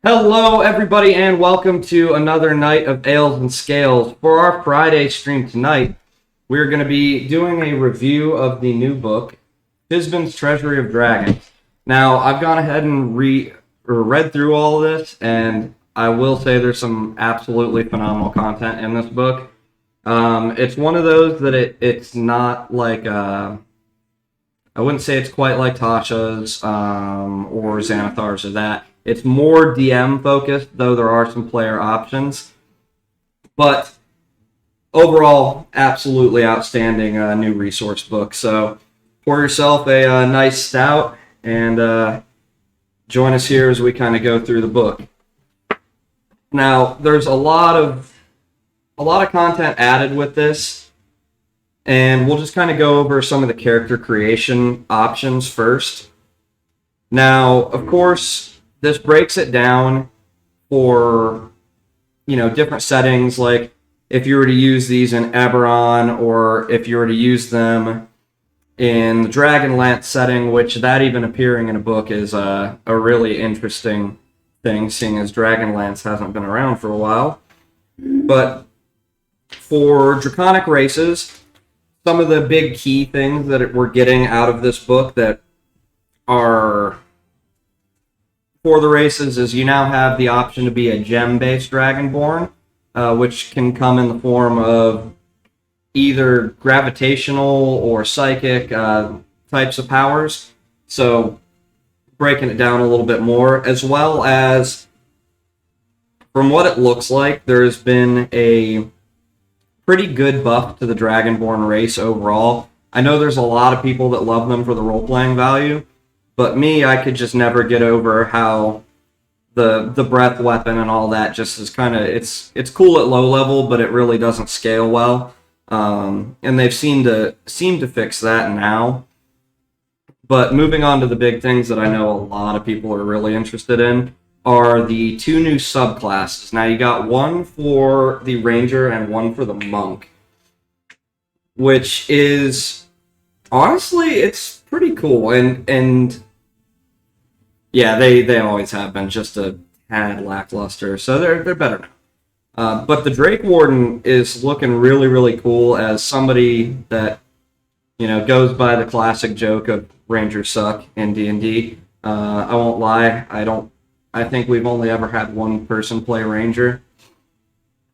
Hello, everybody, and welcome to another night of Ales and Scales. For our Friday stream tonight, we're going to be doing a review of the new book, Fizban's Treasury of Dragons. Now, I've gone ahead and read through all of this, and I will say there's some absolutely phenomenal content in this book. It's one of those that it's not like I wouldn't say it's quite like Tasha's or Xanathar's or that. It's more DM focused, though there are some player options. But overall, absolutely outstanding new resource book. So pour yourself a nice stout and join us here as we kind of go through the book. Now, there's a lot of content added with this, and we'll just kind of go over some of the character creation options first. Now, of course, this breaks it down for, different settings, like if you were to use these in Eberron or if you were to use them in the Dragonlance setting, which that even appearing in a book is a really interesting thing, seeing as Dragonlance hasn't been around for a while. But for Draconic races, some of the big key things that we're getting out of this book that are for the races is you now have the option to be a gem-based Dragonborn, which can come in the form of either gravitational or psychic types of powers. So breaking it down a little bit more, as well as from what it looks like, there's been a pretty good buff to the Dragonborn race overall. I know there's a lot of people that love them for the role-playing value, but me, I could just never get over how the breath weapon and all that just is kind of, it's cool at low level, but it really doesn't scale well. And they've seemed to fix that now. But moving on to the big things that I know a lot of people are really interested in are the two new subclasses. Now you got one for the Ranger and one for the Monk, which is honestly, it's pretty cool, and yeah, they always have been just a tad lackluster, so they're better now. But the Drake Warden is looking really, really cool as somebody that goes by the classic joke of Rangers suck in D&D. I won't lie, I think we've only ever had one person play Ranger.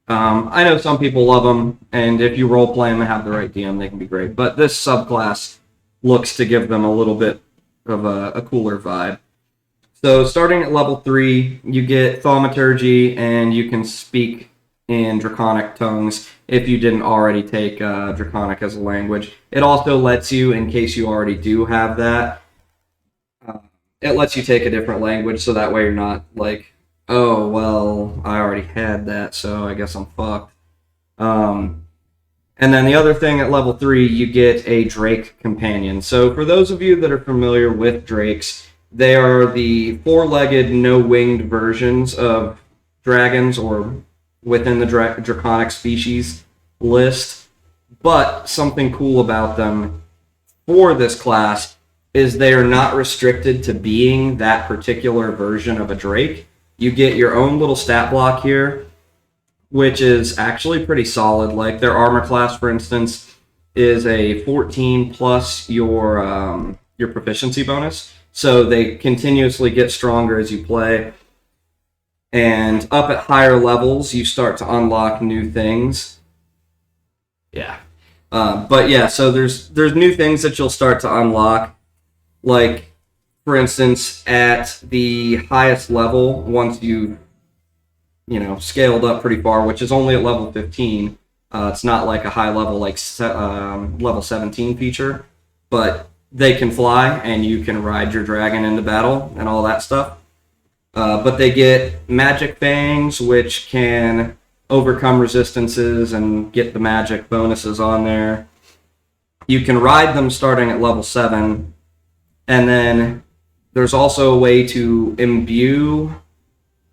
I know some people love them, and if you role play them and have the right DM, they can be great. But this subclass looks to give them a little bit of a cooler vibe. So starting at level 3, you get Thaumaturgy, and you can speak in Draconic tongues if you didn't already take Draconic as a language. It also lets you, in case you already do have that, it lets you take a different language, so that way you're not like, oh, well, I already had that, so I guess I'm fucked. And then the other thing at level 3, you get a Drake Companion. So for those of you that are familiar with Drakes, they are the four-legged, no-winged versions of dragons or within the Draconic species list. But something cool about them for this class is they are not restricted to being that particular version of a Drake. You get your own little stat block here, which is actually pretty solid. Like their armor class, for instance, is a 14 plus your proficiency bonus. So they continuously get stronger as you play. And up at higher levels, you start to unlock new things. Yeah. But yeah, so there's new things that you'll start to unlock. Like, for instance, at the highest level, once you've scaled up pretty far, which is only at level 15. It's not like a high level like level 17 feature, but they can fly and you can ride your dragon into battle and all that stuff. But they get magic fangs, which can overcome resistances and get the magic bonuses on there. You can ride them starting at level 7, and then there's also a way to imbue.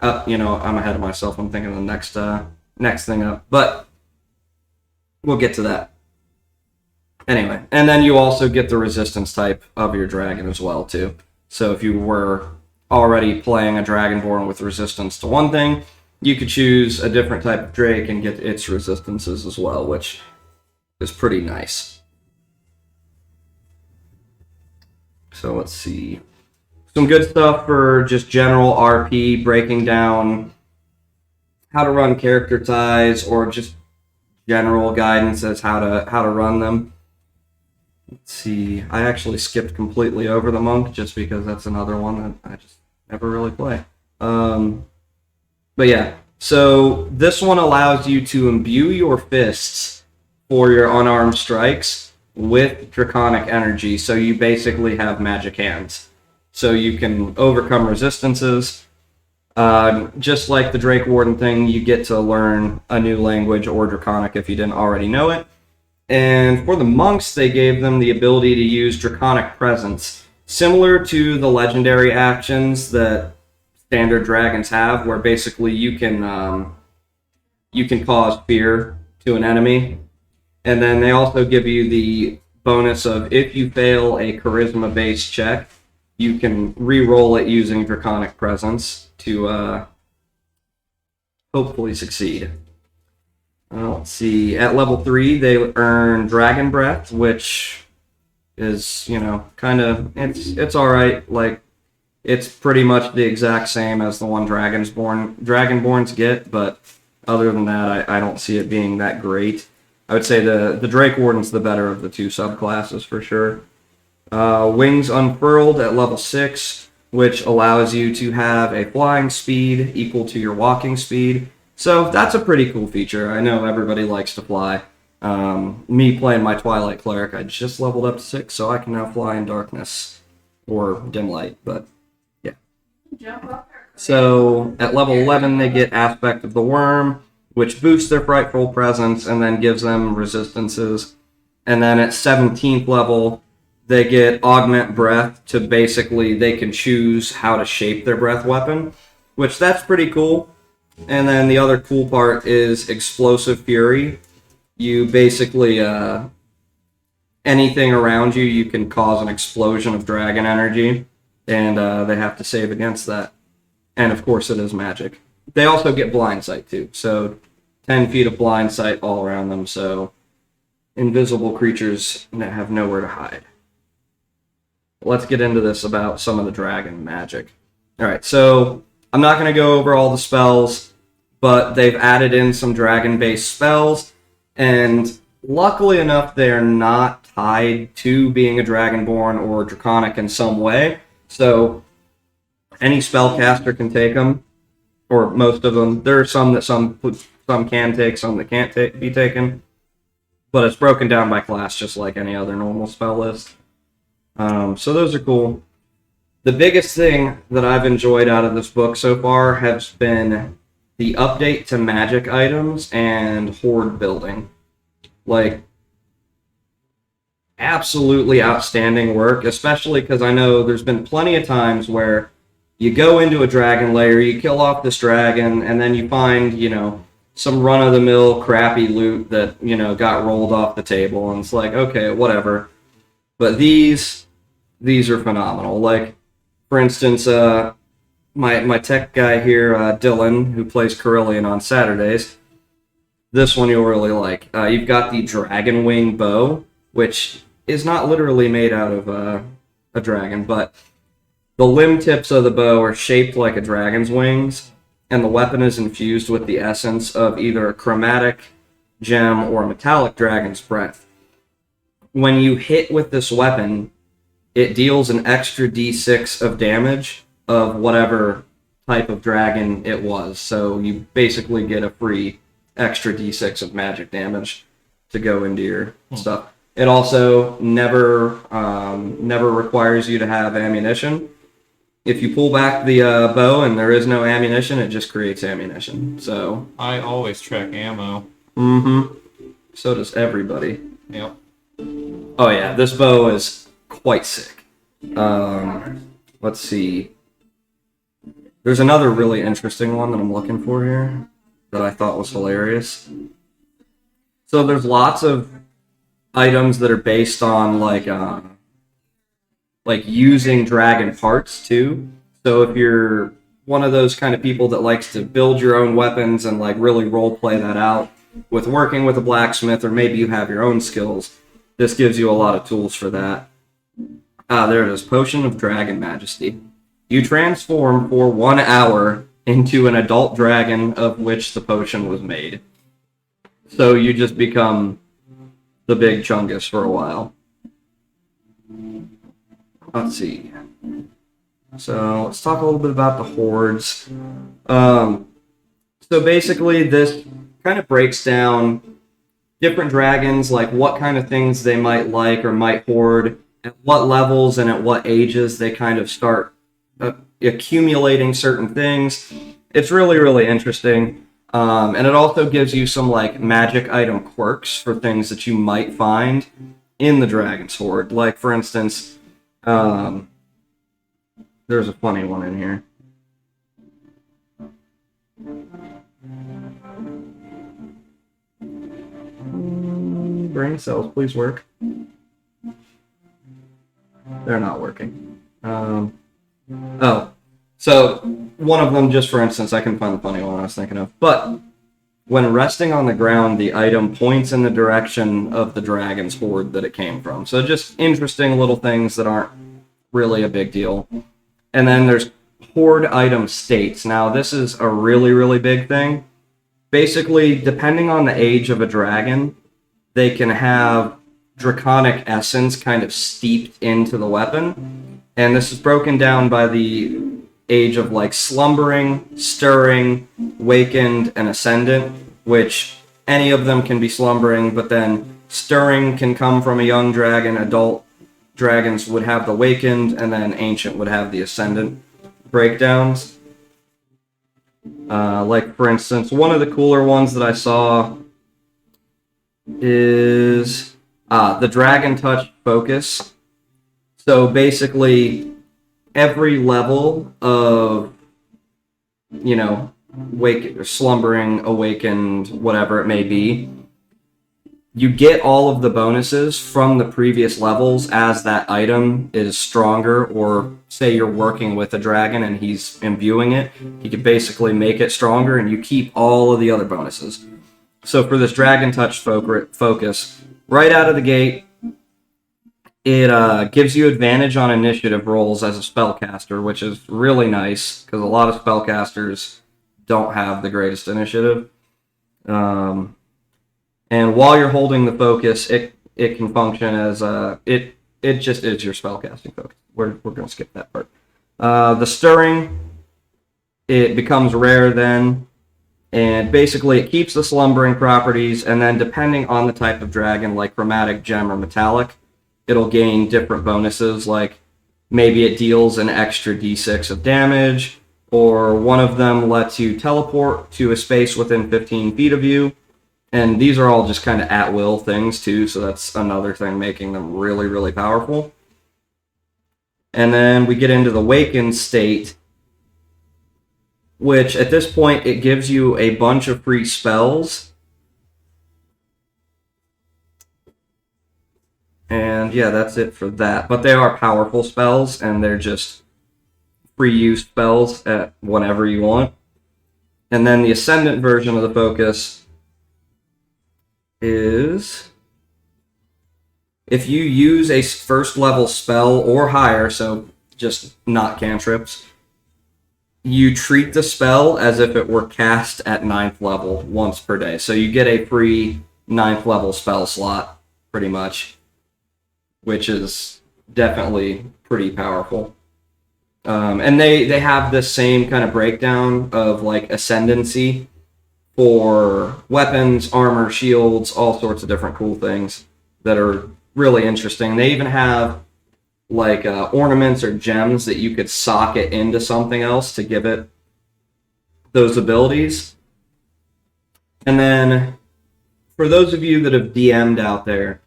I'm ahead of myself. I'm thinking of the next thing up, but we'll get to that. Anyway, and then you also get the resistance type of your dragon as well, too. So if you were already playing a Dragonborn with resistance to one thing, you could choose a different type of Drake and get its resistances as well, which is pretty nice. So let's see. Some good stuff for just general RP, breaking down how to run character ties or just general guidance as how to run them. Let's see. I actually skipped completely over the monk just because that's another one that I just never really play. But yeah, so this one allows you to imbue your fists for your unarmed strikes with draconic energy, so you basically have magic hands. So you can overcome resistances. Just like the Drake Warden thing, you get to learn a new language or draconic if you didn't already know it. And for the monks, they gave them the ability to use draconic presence, similar to the legendary actions that standard dragons have, where basically you can cause fear to an enemy. And then they also give you the bonus of if you fail a charisma-based check, you can re-roll it using draconic presence to hopefully succeed. Let's see. At level 3, they earn Dragon Breath, which is, kind of it's all right. Like, it's pretty much the exact same as the one Dragonborns get, but other than that, I don't see it being that great. I would say the Drake Warden's the better of the two subclasses for sure. Wings Unfurled at level 6, which allows you to have a flying speed equal to your walking speed. So that's a pretty cool feature. I know everybody likes to fly. Me playing my Twilight Cleric, I just leveled up to 6, so I can now fly in darkness or dim light, but yeah. So at level 11, they get Aspect of the Worm, which boosts their Frightful Presence and then gives them resistances. And then at 17th level, they get Augment Breath to basically, they can choose how to shape their breath weapon, which that's pretty cool. And then the other cool part is Explosive Fury. You basically, anything around you, you can cause an explosion of dragon energy, and they have to save against that. And of course it is magic. They also get Blind Sight too, so 10 feet of blind sight all around them, so invisible creatures have nowhere to hide. Let's get into this about some of the dragon magic. Alright, so I'm not going to go over all the spells, but they've added in some dragon-based spells, and luckily enough, they're not tied to being a dragonborn or draconic in some way, so any spellcaster can take them, or most of them. There are some that some can take, some that can't be taken, but it's broken down by class just like any other normal spell list. So those are cool. The biggest thing that I've enjoyed out of this book so far has been the update to magic items and horde building. Like, absolutely outstanding work, especially because I know there's been plenty of times where you go into a dragon lair, you kill off this dragon, and then you find, some run-of-the-mill crappy loot that, got rolled off the table, and it's like, okay, whatever. But these are phenomenal. Like, for instance, my tech guy here, Dylan, who plays Carillion on Saturdays, this one you'll really like. You've got the Dragon Wing Bow, which is not literally made out of a dragon, but the limb tips of the bow are shaped like a dragon's wings, and the weapon is infused with the essence of either a chromatic, gem, or metallic dragon's breath. When you hit with this weapon, it deals an extra d6 of damage of whatever type of dragon it was. So you basically get a free extra d6 of magic damage to go into your stuff. It also never requires you to have ammunition. If you pull back the bow and there is no ammunition, it just creates ammunition. So I always check ammo. Mm-hmm. So does everybody. Yep. Oh yeah, this bow is quite sick. Let's see. There's another really interesting one that I'm looking for here that I thought was hilarious. So there's lots of items that are based on like using dragon parts too. So if you're one of those kind of people that likes to build your own weapons and like really role play that out with working with a blacksmith, or maybe you have your own skills, this gives you a lot of tools for that. There it is, Potion of Dragon Majesty. You transform for 1 hour into an adult dragon of which the potion was made. So you just become the big Chungus for a while. Let's see. So let's talk a little bit about the hordes. So basically this kind of breaks down different dragons, like what kind of things they might like or might hoard, at what levels and at what ages they kind of start accumulating certain things. It's really, really interesting. And it also gives you some like magic item quirks for things that you might find in the Dragon's Horde. Like, for instance, there's a funny one in here. Brain cells, please work. They're not working. So one of them, just for instance, I can find the funny one I was thinking of. But when resting on the ground, the item points in the direction of the dragon's horde that it came from. So just interesting little things that aren't really a big deal. And then there's horde item states. Now, this is a really, really big thing. Basically, depending on the age of a dragon, they can have draconic essence kind of steeped into the weapon. And this is broken down by the age of like slumbering, stirring, wakened, and ascendant, which any of them can be slumbering, but then stirring can come from a young dragon, adult dragons would have the wakened, and then ancient would have the ascendant breakdowns. Like, for instance, one of the cooler ones that I saw is the Dragon Touch Focus. So basically, every level of, slumbering, awakened, whatever it may be, you get all of the bonuses from the previous levels as that item is stronger, or say you're working with a dragon and he's imbuing it, he can basically make it stronger and you keep all of the other bonuses. So for this Dragon Touch focus, right out of the gate, it gives you advantage on initiative rolls as a spellcaster, which is really nice, because a lot of spellcasters don't have the greatest initiative. And while you're holding the focus, it can function as it just is your spellcasting focus. We're going to skip that part. The stirring, it becomes rare then, and basically it keeps the slumbering properties, and then depending on the type of dragon, like chromatic, gem, or metallic, it'll gain different bonuses, like maybe it deals an extra d6 of damage, or one of them lets you teleport to a space within 15 feet of you. And these are all just kind of at-will things, too, so that's another thing making them really, really powerful. And then we get into the Wakened state, which at this point, it gives you a bunch of free spells. And yeah, that's it for that. But they are powerful spells, and they're just free use spells at whenever you want. And then the Ascendant version of the focus is if you use a first level spell or higher, so just not cantrips, you treat the spell as if it were cast at 9th level once per day. So you get a free 9th level spell slot, pretty much, which is definitely pretty powerful. And they have this same kind of breakdown of like ascendancy for weapons, armor, shields, all sorts of different cool things that are really interesting. They even have like ornaments or gems that you could socket into something else to give it those abilities. And then for those of you that have DM'd out there,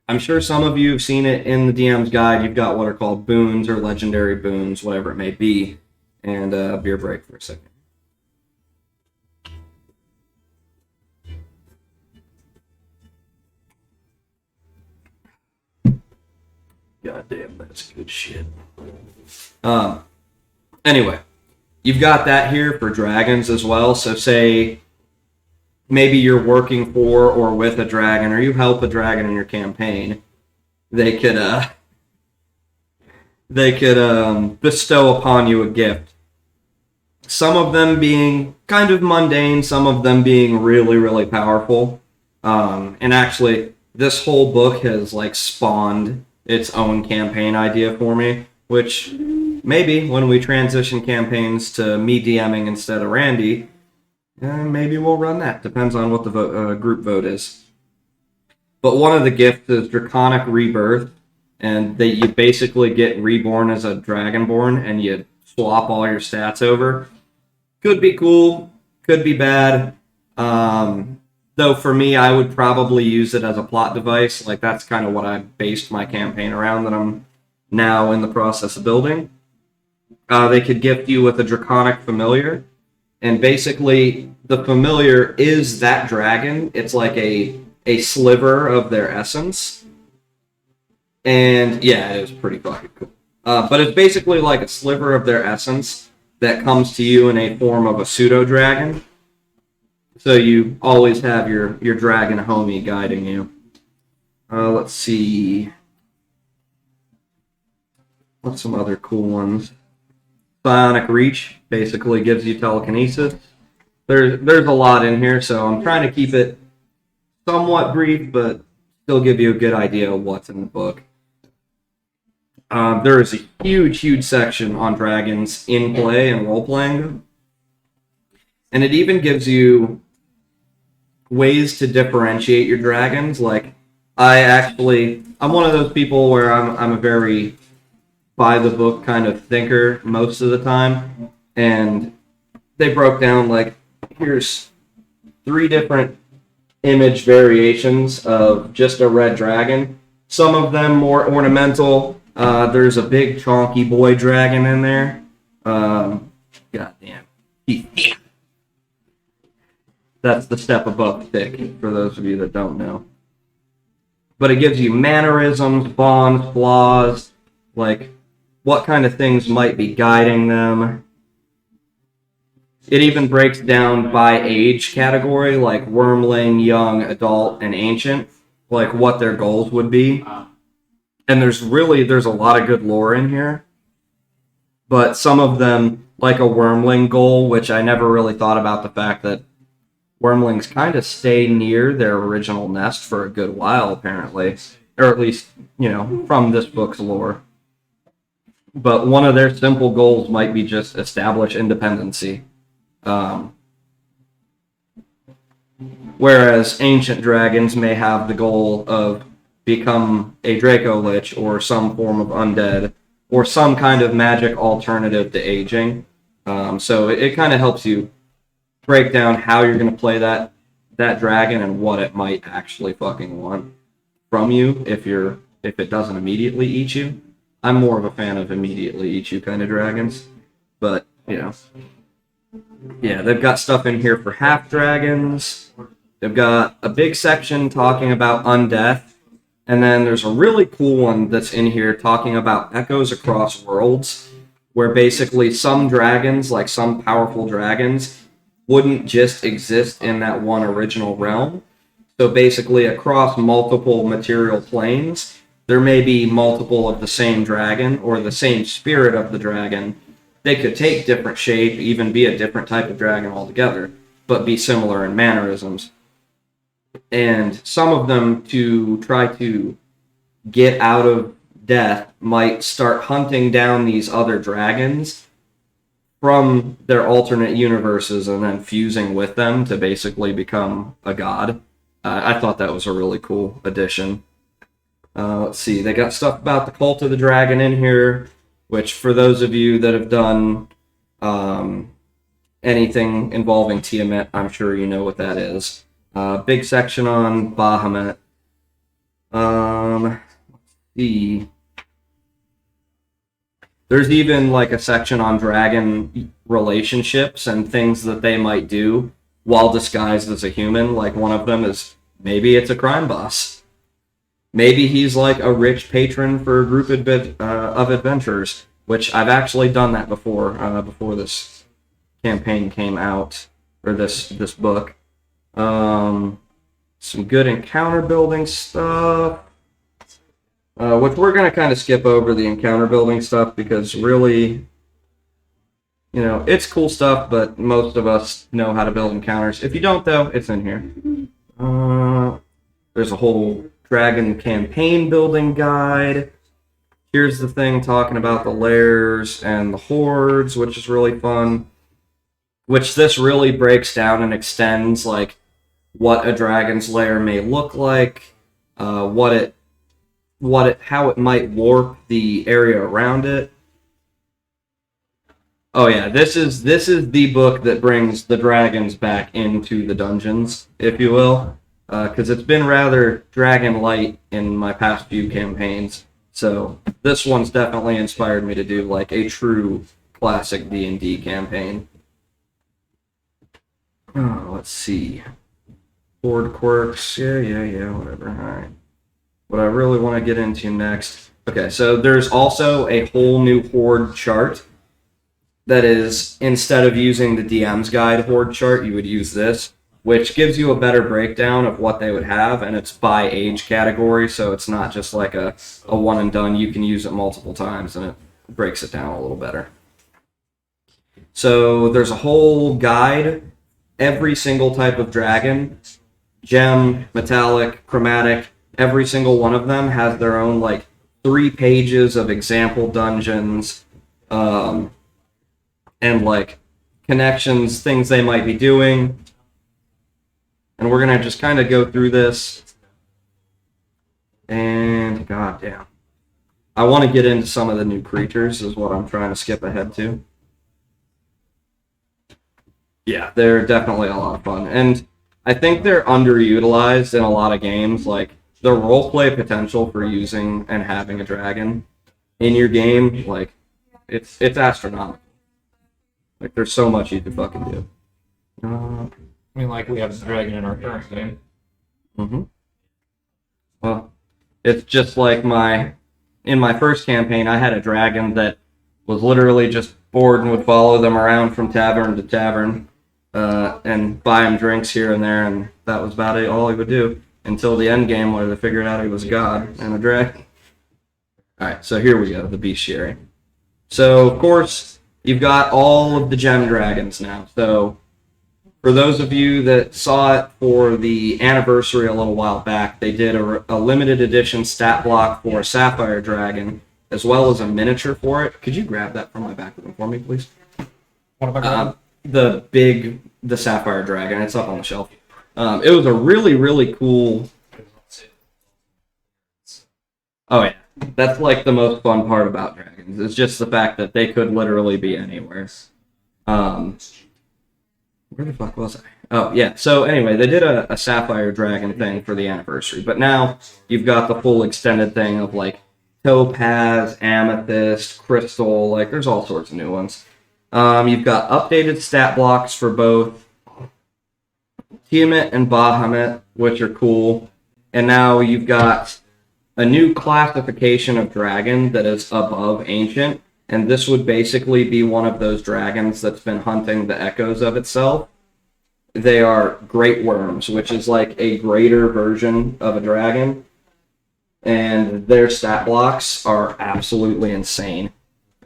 I'm sure some of you have seen it in the DM's guide. You've got what are called boons or legendary boons, whatever it may be. And beer break for a second. God damn, that's good shit. Anyway, you've got that here for dragons as well. So say maybe you're working for or with a dragon, or you help a dragon in your campaign. They could bestow upon you a gift. Some of them being kind of mundane, some of them being really, really powerful. And actually, this whole book has like spawned its own campaign idea for me, which maybe when we transition campaigns to me DMing instead of Randy, maybe we'll run that. Depends on what the group vote is. But one of the gifts is Draconic Rebirth, and that you basically get reborn as a Dragonborn, and you swap all your stats over. Could be cool, could be bad. Though for me, I would probably use it as a plot device. Like, that's kind of what I based my campaign around that I'm now in the process of building. They could gift you with a Draconic Familiar, and basically the Familiar is that dragon. It's like a sliver of their essence. And yeah, it is pretty fucking cool. But it's basically like a sliver of their essence that comes to you in a form of a pseudo-dragon. So you always have your dragon homie guiding you. Let's see. What's some other cool ones? Bionic Reach basically gives you telekinesis. There's a lot in here, so I'm trying to keep it somewhat brief, but still give you a good idea of what's in the book. There is a huge section on dragons in play and role-playing. And it even gives you ways to differentiate your dragons. Like, I'm one of those people where I'm a very by-the-book kind of thinker most of the time. And they broke down, like, here's 3 different image variations of just a red dragon. Some of them more ornamental. There's a big chonky boy dragon in there. Goddamn. That's the step above thick, for those of you that don't know. But it gives you mannerisms, bonds, flaws, like what kind of things might be guiding them. It even breaks down by age category, like wormling, young, adult, and ancient, like what their goals would be. And there's a lot of good lore in here. But some of them, like a wormling goal, which I never really thought about the fact that wormlings kind of stay near their original nest for a good while, apparently. Or at least, from this book's lore. But one of their simple goals might be just establish independency. Whereas ancient dragons may have the goal of become a Draco Lich or some form of undead or some kind of magic alternative to aging. So it kind of helps you break down how you're going to play that dragon and what it might actually fucking want from you if it doesn't immediately eat you. I'm more of a fan of immediately eat you kind of dragons, but yeah, they've got stuff in here for half dragons. They've got a big section talking about undeath, and then there's a really cool one that's in here talking about echoes across worlds, where basically some dragons, like some powerful dragons, wouldn't just exist in that one original realm. So basically across multiple material planes, there may be multiple of the same dragon or the same spirit of the dragon. They could take different shape, even be a different type of dragon altogether, but be similar in mannerisms. And some of them, to try to get out of death, might start hunting down these other dragons from their alternate universes and then fusing with them to basically become a god. I thought that was a really cool addition. Let's see, they got stuff about the Cult of the Dragon in here, which for those of you that have done anything involving Tiamat, I'm sure you know what that is. Big section on Bahamut. Let's see. There's even like a section on dragon relationships and things that they might do while disguised as a human. Like one of them is maybe it's a crime boss. Maybe he's like a rich patron for a group of adventurers. which I've actually done that before, before this campaign came out, or this book. Some good encounter building stuff, which we're going to kind of skip over the encounter building stuff because really, it's cool stuff, but most of us know how to build encounters. If you don't, though, it's in here. There's a whole dragon campaign building guide. Here's the thing talking about the lairs and the hordes, which is really fun. Which this really breaks down and extends, like, what a dragon's lair may look like, how it might warp the area around it. Oh yeah, this is the book that brings the dragons back into the dungeons, if you will, because it's been rather dragon light in my past few campaigns. So this one's definitely inspired me to do like a true classic D&D campaign. Oh, let's see. Horde quirks, yeah, whatever. All right. What I really want to get into next. Okay, so there's also a whole new Horde chart. That is, instead of using the DM's Guide Horde chart, you would use this, which gives you a better breakdown of what they would have, and it's by age category, so it's not just like a one and done. You can use it multiple times, and it breaks it down a little better. So there's a whole guide. Every single type of dragon, gem, metallic, chromatic, every single one of them has their own, like, 3 pages of example dungeons, and, like, connections, things they might be doing. And we're going to just kind of go through this. And, goddamn. I want to get into some of the new creatures, is what I'm trying to skip ahead to. Yeah, they're definitely a lot of fun. And I think they're underutilized in a lot of games. Like, the roleplay potential for using and having a dragon in your game, like, it's astronomical. Like, there's so much you could fucking do. I mean, like, we have a dragon in our current game. Mm-hmm. Well, it's just like in my first campaign, I had a dragon that was literally just bored and would follow them around from tavern to tavern, and buy him drinks here and there, and that was about it, all he would do, until the end game where they figured out he was a god and a dragon. Alright, so here we go, the bestiary. So, of course, you've got all of the gem dragons now. So, for those of you that saw it for the anniversary a little while back, they did a limited edition stat block for a sapphire dragon, as well as a miniature for it. Could you grab that from my back room for me, please? What am I grabbing? The sapphire dragon. It's up on the shelf. It was a really, really cool... Oh, yeah. That's like the most fun part about dragons. It's just the fact that they could literally be anywhere. Where the fuck was I? Oh, yeah. So anyway, they did a sapphire dragon thing for the anniversary. But now you've got the full extended thing of like topaz, amethyst, crystal. Like there's all sorts of new ones. You've got updated stat blocks for both Tiamat and Bahamut, which are cool. And now you've got a new classification of dragon that is above ancient. And this would basically be one of those dragons that's been hunting the echoes of itself. They are great worms, which is like a greater version of a dragon. And their stat blocks are absolutely insane.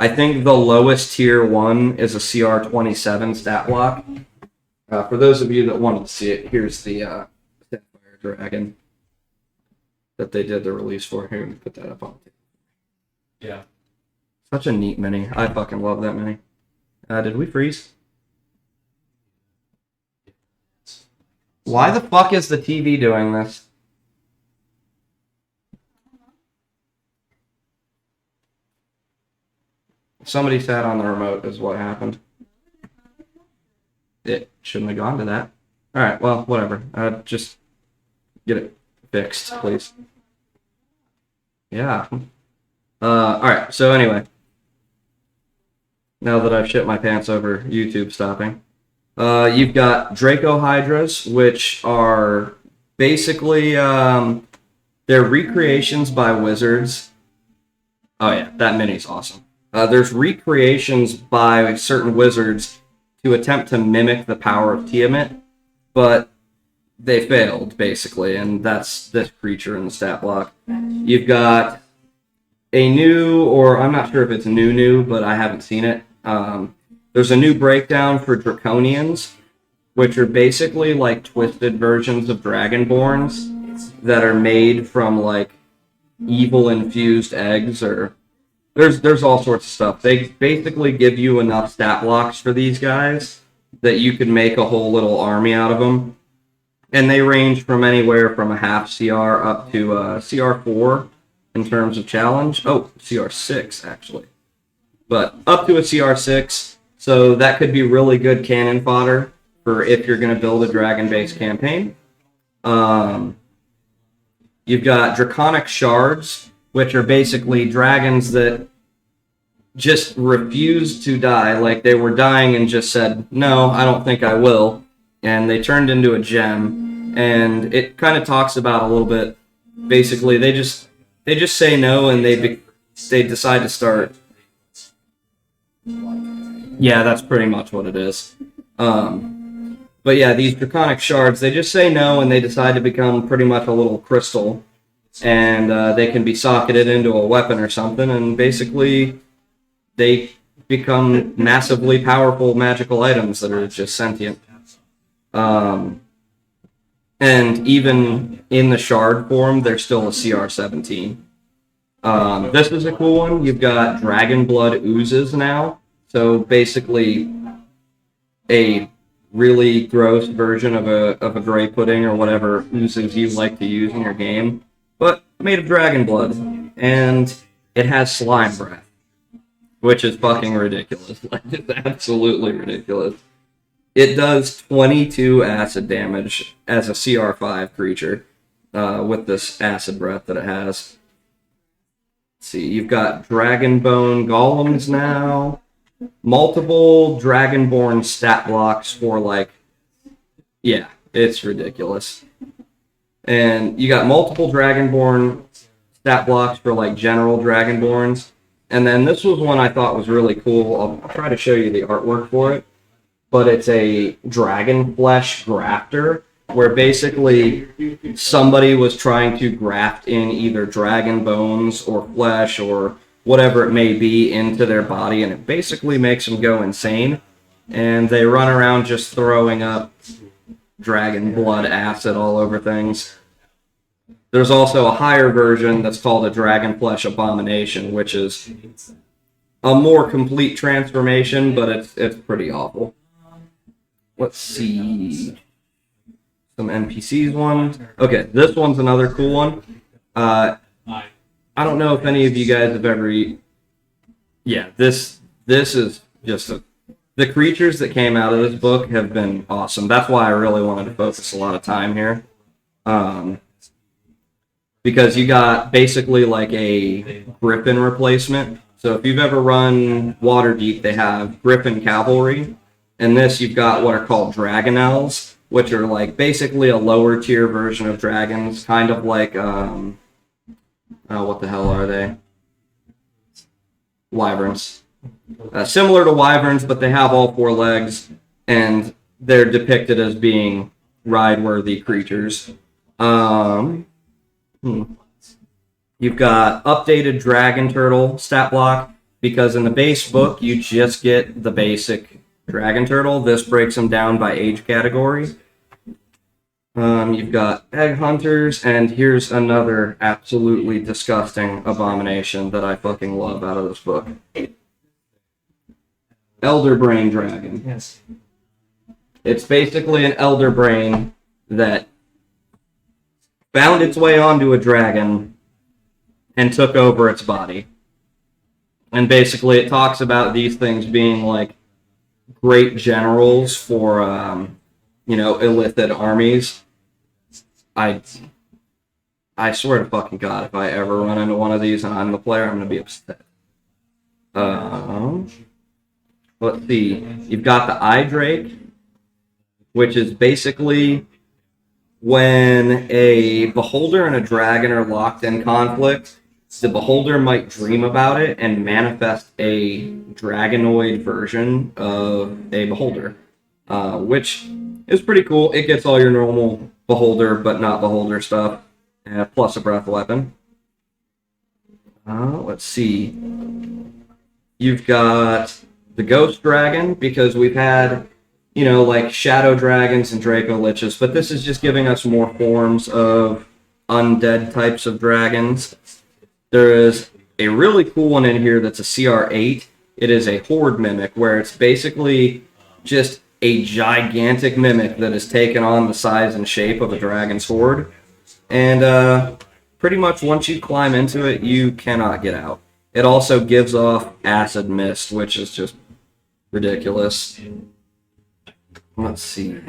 I think the lowest tier one is a CR27 stat block. For those of you that wanted to see it, here's the Sapphire Dragon that they did the release for. Here, let me put that up on. Yeah. Such a neat mini. I fucking love that mini. Did we freeze? Why the fuck is the TV doing this? Somebody sat on the remote is what happened. It shouldn't have gone to that. Alright, well, whatever. Just get it fixed, please. Yeah. Alright, so anyway. Now that I've shit my pants over YouTube stopping. You've got Draco Hydras, which are basically, they're recreations by wizards. Oh yeah, that mini's awesome. There's recreations by certain wizards to attempt to mimic the power of Tiamat, but they failed, basically, and that's this creature in the stat block. You've got a new, or I'm not sure if it's new, but I haven't seen it. There's a new breakdown for Draconians, which are basically like twisted versions of Dragonborns that are made from like evil infused eggs, or there's all sorts of stuff. They basically give you enough stat blocks for these guys that you can make a whole little army out of them. And they range from anywhere from a half CR up to CR4 in terms of challenge. Oh, CR6 actually. But up to a CR6, so that could be really good cannon fodder for if you're going to build a dragon-based campaign. You've got Draconic Shards, which are basically dragons that just refused to die. Like, they were dying and just said, no, I don't think I will. And they turned into a gem. And it kind of talks about a little bit, basically, they just say no and they decide to start. Yeah, that's pretty much what it is. But yeah, these Draconic Shards, they just say no and they decide to become pretty much a little crystal. And they can be socketed into a weapon or something, and basically they become massively powerful magical items that are just sentient. And even in the shard form, they're still a CR17. This is a cool one. You've got Dragon Blood Oozes now. So basically a really gross version of a gray pudding or whatever oozes you like to use in your game, but made of dragon blood. And it has slime breath, which is fucking ridiculous. Like, it's absolutely ridiculous. It does 22 acid damage as a CR5 creature with this acid breath that it has. Let's see, you've got Dragonbone Golems now. Multiple Dragonborn stat blocks for, like, yeah, it's ridiculous. And you got multiple Dragonborn stat blocks for, like, general Dragonborns. And then this was one I thought was really cool. I'll try to show you the artwork for it. But it's a dragon flesh grafter, where basically somebody was trying to graft in either dragon bones or flesh or whatever it may be into their body, and it basically makes them go insane. And they run around just throwing up dragon blood acid all over things. There's also a higher version that's called a Dragon Flesh Abomination, which is a more complete transformation, but it's pretty awful. Let's see. Some NPCs ones. Okay, this one's another cool one. I don't know if any of you guys have ever... Yeah, this is just the creatures that came out of this book have been awesome. That's why I really wanted to focus a lot of time here. Because you got basically like a Griffin replacement. So if you've ever run Waterdeep, they have Griffin Cavalry. And this, you've got what are called Dragonels, which are like basically a lower tier version of dragons, kind of like... what the hell are they? Wyverns. Similar to wyverns, but they have all four legs, and they're depicted as being ride-worthy creatures. You've got updated Dragon Turtle stat block, because in the base book, you just get the basic Dragon Turtle. This breaks them down by age category. You've got Egg Hunters, and here's another absolutely disgusting abomination that I fucking love out of this book. Elder Brain Dragon. Yes. It's basically an Elder Brain that found its way onto a dragon and took over its body. And basically it talks about these things being like great generals for, illithid armies. I swear to fucking God, if I ever run into one of these and I'm the player, I'm going to be upset. Let's see. You've got the Eye Drake, which is basically when a beholder and a dragon are locked in conflict, the beholder might dream about it and manifest a dragonoid version of a beholder, which is pretty cool. It gets all your normal beholder, but not beholder stuff, plus a breath weapon. Let's see. You've got the ghost dragon, because we've had, like shadow dragons and Draco Liches, but this is just giving us more forms of undead types of dragons. There is a really cool one in here that's a CR8. It is a horde mimic, where it's basically just a gigantic mimic that has taken on the size and shape of a dragon's horde. And pretty much once you climb into it, you cannot get out. It also gives off acid mist, which is just ridiculous. Let's see.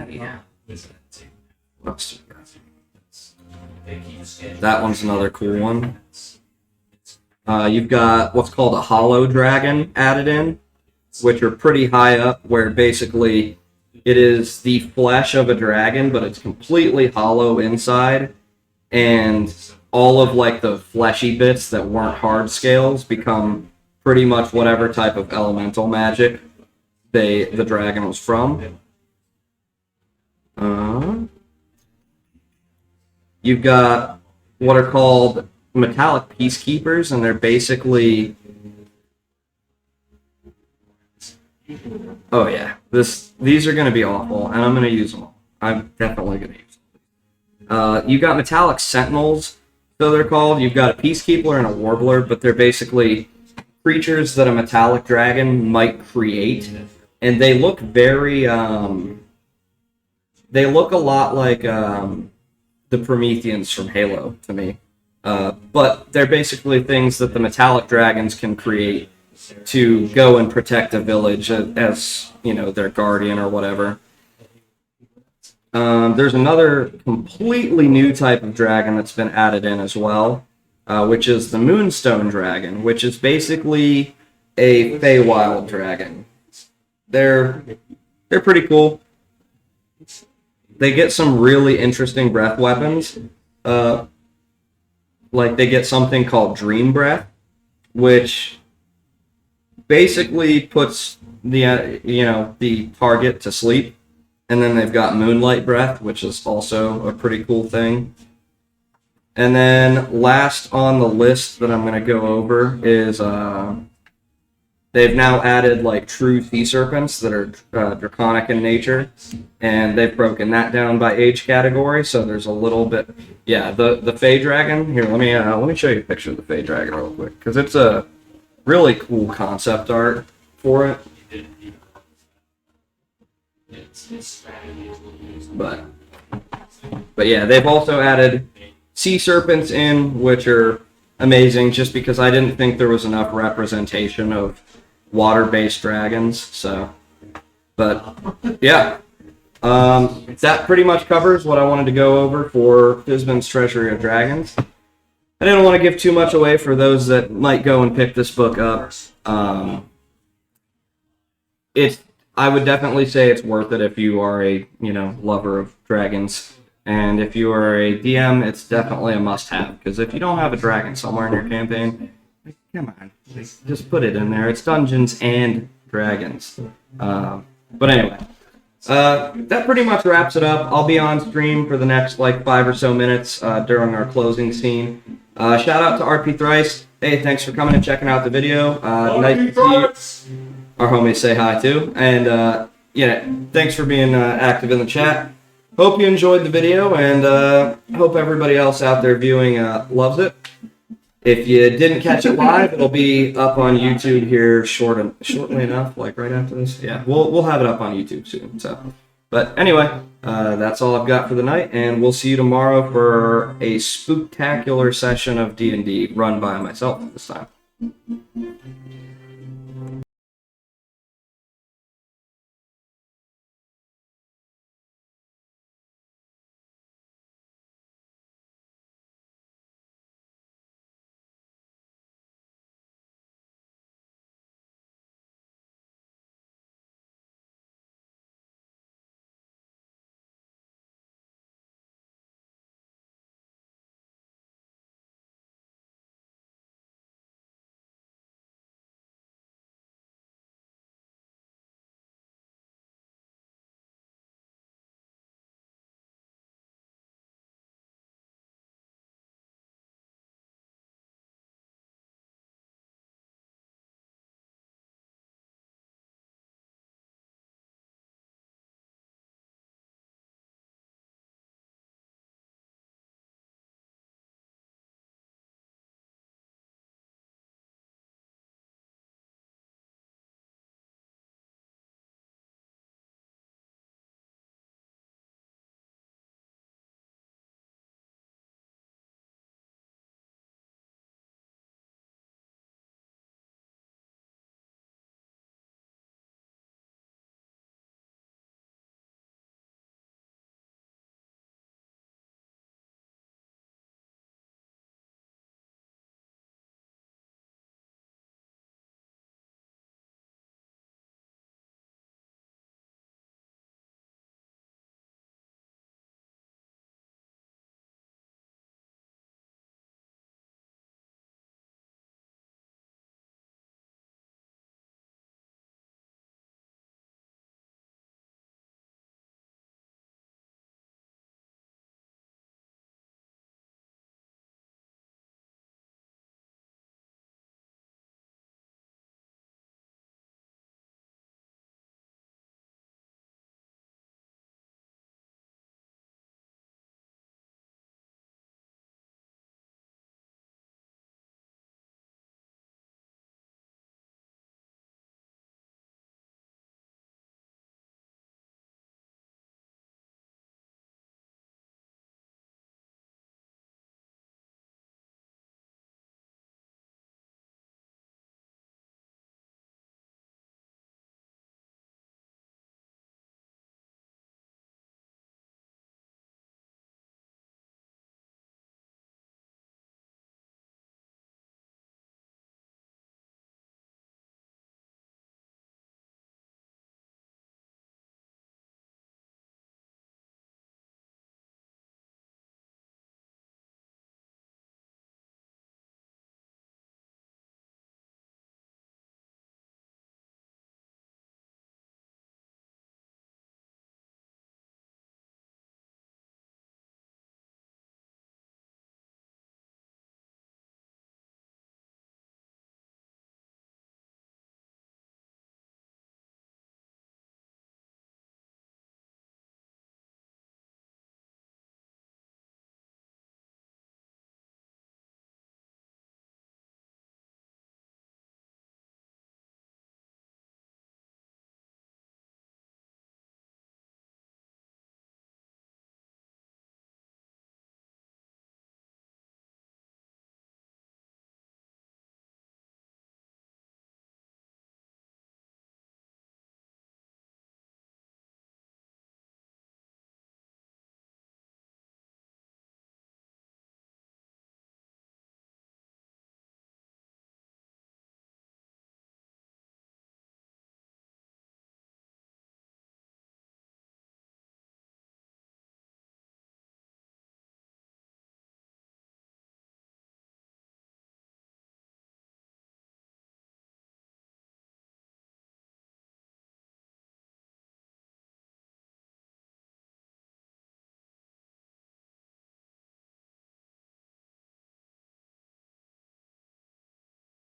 That one's another cool one. You've got what's called a hollow dragon added in, which are pretty high up, where basically it is the flesh of a dragon, but it's completely hollow inside, and all of like the fleshy bits that weren't hard scales become pretty much whatever type of elemental magic the dragon was from. You've got what are called metallic peacekeepers, and they're basically... Oh yeah, these are going to be awful, and I'm going to use them all. I'm definitely going to use them. You've got metallic sentinels, so they're called. You've got a peacekeeper and a warbler, but they're basically creatures that a metallic dragon might create, and they look very... they look a lot like the Prometheans from Halo to me. But they're basically things that the metallic dragons can create to go and protect a village as their guardian or whatever. There's another completely new type of dragon that's been added in as well, which is the Moonstone Dragon, which is basically a Feywild dragon. They're pretty cool. They get some really interesting breath weapons. Like they get something called Dream Breath, which basically puts the target to sleep. And then they've got Moonlight Breath, which is also a pretty cool thing. And then last on the list that I'm going to go over is they've now added like true sea serpents that are draconic in nature, and they've broken that down by age category. So there's a little bit, the Fey Dragon. Here, let me show you a picture of the Fey Dragon real quick, because it's a really cool concept art for it. But yeah, they've also added sea serpents in, which are amazing, just because I didn't think there was enough representation of water-based dragons. So, but yeah, that pretty much covers what I wanted to go over for Fizban's Treasury of Dragons. I didn't want to give too much away for those that might go and pick this book up. I would definitely say it's worth it if you are a lover of dragons. And if you are a DM, it's definitely a must-have, because if you don't have a dragon somewhere in your campaign, come on, just put it in there. It's Dungeons and Dragons. But anyway, that pretty much wraps it up. I'll be on stream for the next 5 or so minutes during our closing scene. Shout out to RP Thrice. Hey, thanks for coming and checking out the video. Nice to see you. Our homies say hi too. And thanks for being active in the chat. Hope you enjoyed the video, and hope everybody else out there viewing loves it. If you didn't catch it live, it'll be up on YouTube here shortly enough, like right after this. Yeah, we'll have it up on YouTube soon. So, but anyway, that's all I've got for the night, and we'll see you tomorrow for a spooktacular session of D&D run by myself this time.